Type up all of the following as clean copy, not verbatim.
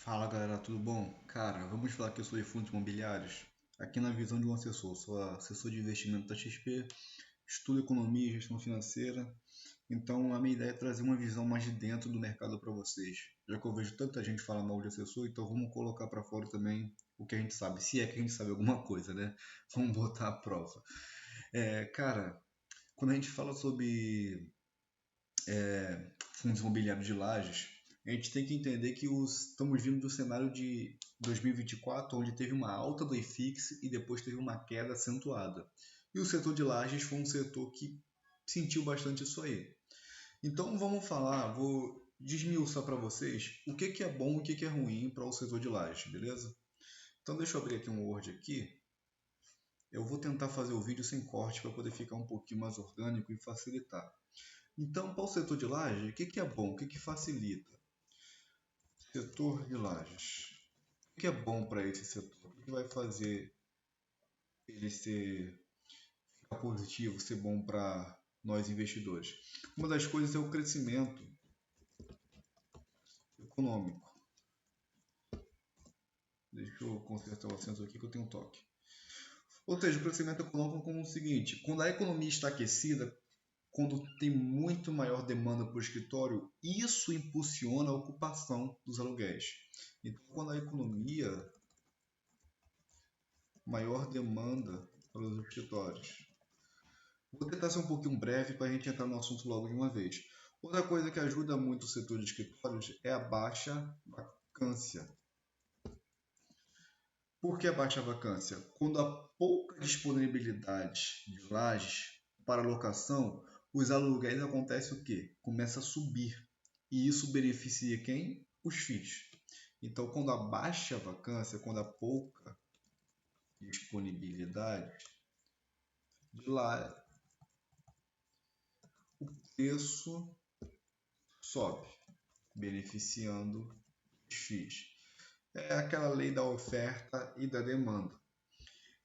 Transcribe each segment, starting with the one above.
Fala galera, tudo bom? Cara, vamos falar que eu sou de fundos imobiliários. Aqui na visão de um assessor, sou assessor de investimento da XP, estudo economia e gestão financeira. Então a minha ideia é trazer uma visão mais de dentro do mercado para vocês. Já que eu vejo tanta gente falar mal de assessor, então vamos colocar para fora também o que a gente sabe, se é que a gente sabe alguma coisa, né? Vamos botar à prova. Cara, quando a gente fala sobre fundos imobiliários de lajes, a gente tem que entender que estamos vindo do cenário de 2024, onde teve uma alta do IFIX e depois teve uma queda acentuada. E o setor de lajes foi um setor que sentiu bastante isso aí. Então vamos falar, vou desmiuçar para vocês o que é bom e o que é ruim para o setor de lajes, beleza? Então deixa eu abrir aqui um Word aqui. Eu vou tentar fazer o vídeo sem corte para poder ficar um pouquinho mais orgânico e facilitar. Então, para o setor de laje, o que é bom, o que facilita? Setor de lajes. O que é bom para esse setor? O que vai fazer ele ficar positivo, ser bom para nós investidores? Uma das coisas é o crescimento econômico. Deixa eu consertar o acento aqui que eu tenho um toque. Ou seja, o crescimento econômico como o seguinte: quando a economia está aquecida, quando tem muito maior demanda por escritório, isso impulsiona a ocupação dos aluguéis. Então, quando a economia maior demanda pelos escritórios. Vou tentar ser um pouquinho breve para a gente entrar no assunto logo de uma vez. Outra coisa que ajuda muito o setor de escritórios é a baixa vacância. Por que a baixa vacância? Quando há pouca disponibilidade de lajes para locação, os aluguéis acontece o quê? Começa a subir. E isso beneficia quem? Os FIIs. Então, quando há baixa vacância, quando há pouca disponibilidade de lá, o preço sobe, beneficiando os FIIs. É aquela lei da oferta e da demanda.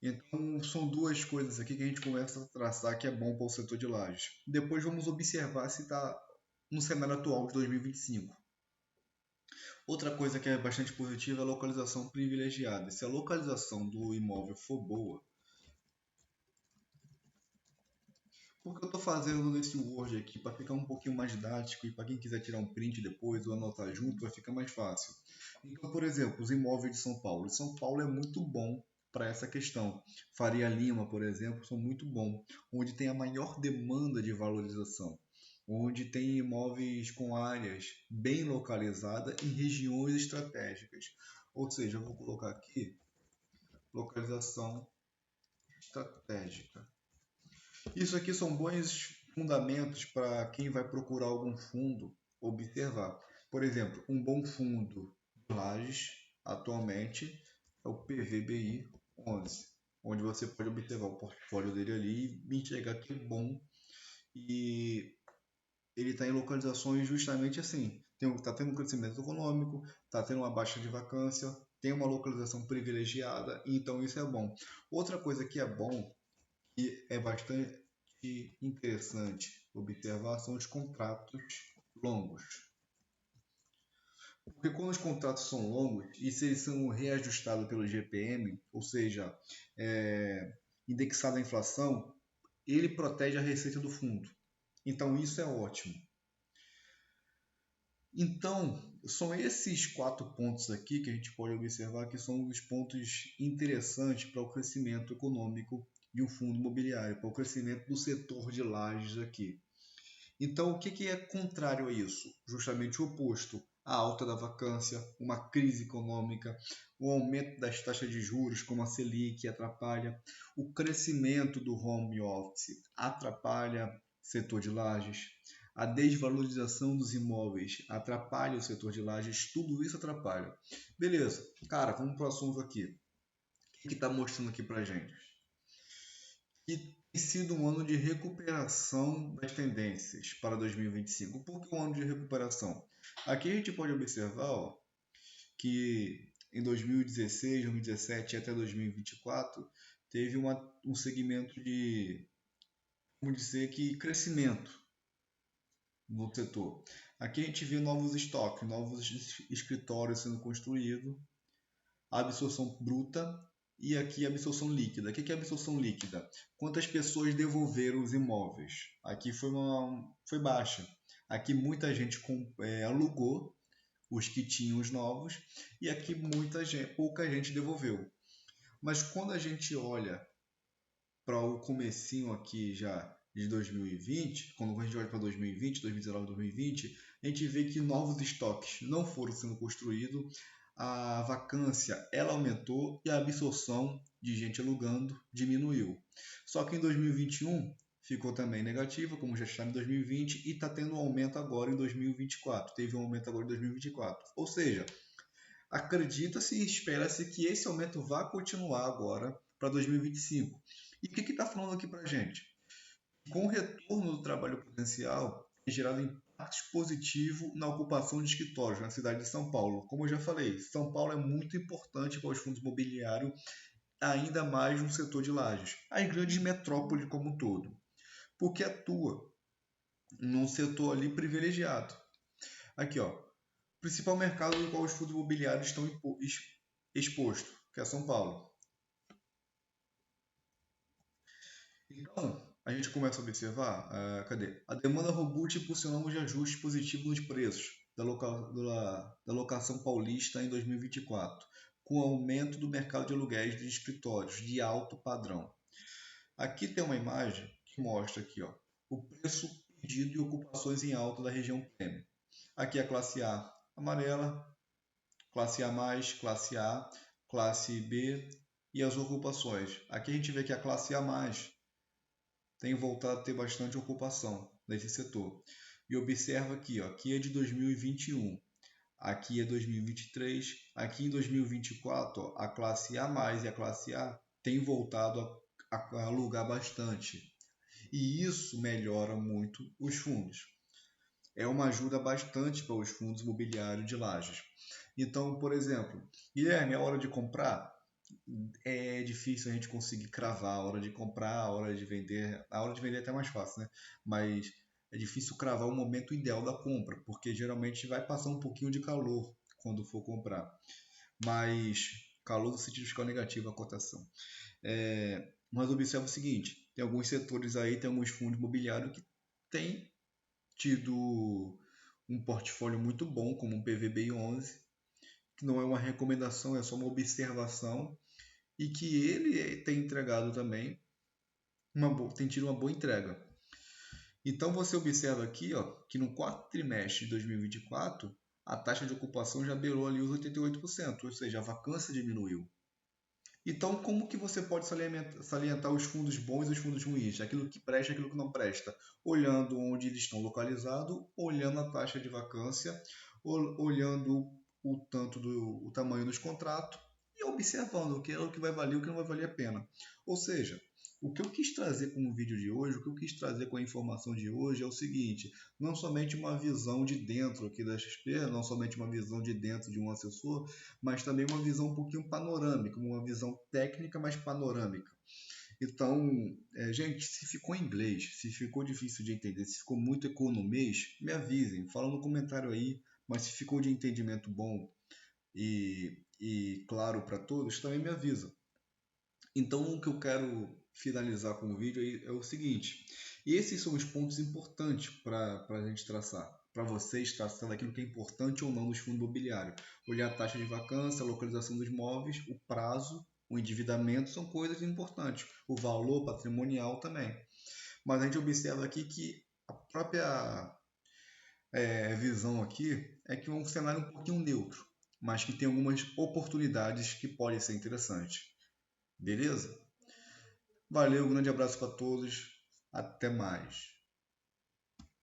Então, são duas coisas aqui que a gente começa a traçar que é bom para o setor de lajes. Depois vamos observar se está no cenário atual de 2025. Outra coisa que é bastante positiva é a localização privilegiada. Se a localização do imóvel for boa, por que eu estou fazendo nesse Word aqui? Para ficar um pouquinho mais didático e para quem quiser tirar um print depois ou anotar junto, vai ficar mais fácil. Então, por exemplo, os imóveis de São Paulo. São Paulo é muito bom para essa questão. Faria Lima, por exemplo, são muito bons, onde tem a maior demanda de valorização, onde tem imóveis com áreas bem localizadas em regiões estratégicas. Ou seja, eu vou colocar aqui localização estratégica. Isso aqui são bons fundamentos para quem vai procurar algum fundo observar. Por exemplo, um bom fundo de lajes atualmente é o PVBI 11, onde você pode observar o portfólio dele ali e enxergar que é bom e ele está em localizações justamente assim. Está tendo um crescimento econômico, está tendo uma baixa de vacância, tem uma localização privilegiada, então isso é bom. Outra coisa que é bom e é bastante interessante observar são os contratos longos. Porque quando os contratos são longos e se eles são reajustados pelo GPM, ou seja, indexado à inflação, ele protege a receita do fundo. Então isso é ótimo. Então, são esses 4 pontos aqui que a gente pode observar que são os pontos interessantes para o crescimento econômico de um fundo imobiliário, para o crescimento do setor de lajes aqui. Então, o que é contrário a isso? Justamente o oposto. A alta da vacância, uma crise econômica, o aumento das taxas de juros, como a Selic, atrapalha. O crescimento do home office atrapalha o setor de lajes. A desvalorização dos imóveis atrapalha o setor de lajes. Tudo isso atrapalha. Beleza. Cara, vamos para o assunto aqui. O que está mostrando aqui para gente? E tem sido um ano de recuperação das tendências para 2025. Por que um ano de recuperação? Aqui a gente pode observar que em 2016, 2017 e até 2024 teve um segmento de, vamos dizer que, crescimento no setor. Aqui a gente vê novos estoques, novos escritórios sendo construídos, a absorção bruta e aqui a absorção líquida. O que é a absorção líquida? Quantas pessoas devolveram os imóveis? Aqui foi baixa. Aqui muita gente alugou os que tinham os novos e aqui pouca gente devolveu. Mas quando a gente olha para o comecinho aqui já de 2020, quando a gente olha para 2020, 2019, 2020, a gente vê que novos estoques não foram sendo construídos, a vacância ela aumentou e a absorção de gente alugando diminuiu. Só que em 2021 ficou também negativa, como já está em 2020, e está tendo um aumento agora em 2024. Teve um aumento agora em 2024. Ou seja, acredita-se e espera-se que esse aumento vá continuar agora para 2025. E o que está falando aqui para a gente? Com o retorno do trabalho presencial, é gerado impactos positivos na ocupação de escritórios na cidade de São Paulo. Como eu já falei, São Paulo é muito importante para os fundos imobiliários, ainda mais no setor de lajes, as grandes metrópoles como um todo, porque atua num setor ali privilegiado. Aqui, ó, principal mercado no qual os fundos imobiliários estão expostos, que é São Paulo. Então, a gente começa a observar, a demanda robusta impulsionando de ajustes positivos nos preços da locação paulista em 2024, com o aumento do mercado de aluguéis de escritórios de alto padrão. Aqui tem uma imagem que mostra aqui, ó, o preço pedido e ocupações em alta da região Prêmio. Aqui a classe A amarela, classe A+, classe A, classe B e as ocupações. Aqui a gente vê que a classe A+, tem voltado a ter bastante ocupação nesse setor. E observa aqui, ó, aqui é de 2021, aqui é 2023, aqui em 2024, ó, a classe A+, e a classe A tem voltado a alugar bastante. E isso melhora muito os fundos. É uma ajuda bastante para os fundos imobiliários de lajes. Então, por exemplo, Guilherme, é hora de comprar? É difícil a gente conseguir cravar a hora de comprar, a hora de vender. A hora de vender é até mais fácil, né? Mas é difícil cravar o momento ideal da compra, porque geralmente vai passar um pouquinho de calor quando for comprar. Mas calor no sentido de ficar negativo a cotação. Mas observa o seguinte, tem alguns setores aí, tem alguns fundos imobiliários que têm tido um portfólio muito bom, como o PVBI11, que não é uma recomendação, é só uma observação, e que ele tem entregado também, tem tido uma boa entrega. Então você observa aqui, ó, que no quarto trimestre de 2024, a taxa de ocupação já beirou ali os 88%, ou seja, a vacância diminuiu. Então, como que você pode salientar os fundos bons e os fundos ruins, aquilo que presta e aquilo que não presta? Olhando onde eles estão localizados, olhando a taxa de vacância, olhando o tamanho dos contratos e observando o que é o que vai valer e o que não vai valer a pena. Ou seja, o que eu quis trazer com o vídeo de hoje, o que eu quis trazer com a informação de hoje é o seguinte, não somente uma visão de dentro aqui da XP, não somente uma visão de dentro de um assessor, mas também uma visão um pouquinho panorâmica, uma visão técnica, mas panorâmica. Então, gente, se ficou em inglês, se ficou difícil de entender, se ficou muito economês, me avisem, fala no comentário aí, mas se ficou de entendimento bom e claro para todos, também me avisa. Então, o que eu quero finalizar com o vídeo é o seguinte, esses são os pontos importantes para a gente traçar, para vocês traçando aquilo que é importante ou não nos fundos imobiliários. Olhar a taxa de vacância, a localização dos imóveis, o prazo, o endividamento são coisas importantes, o valor patrimonial também. Mas a gente observa aqui que a própria visão aqui é que é um cenário um pouquinho neutro, mas que tem algumas oportunidades que podem ser interessantes. Beleza? Valeu, um grande abraço para todos, até mais.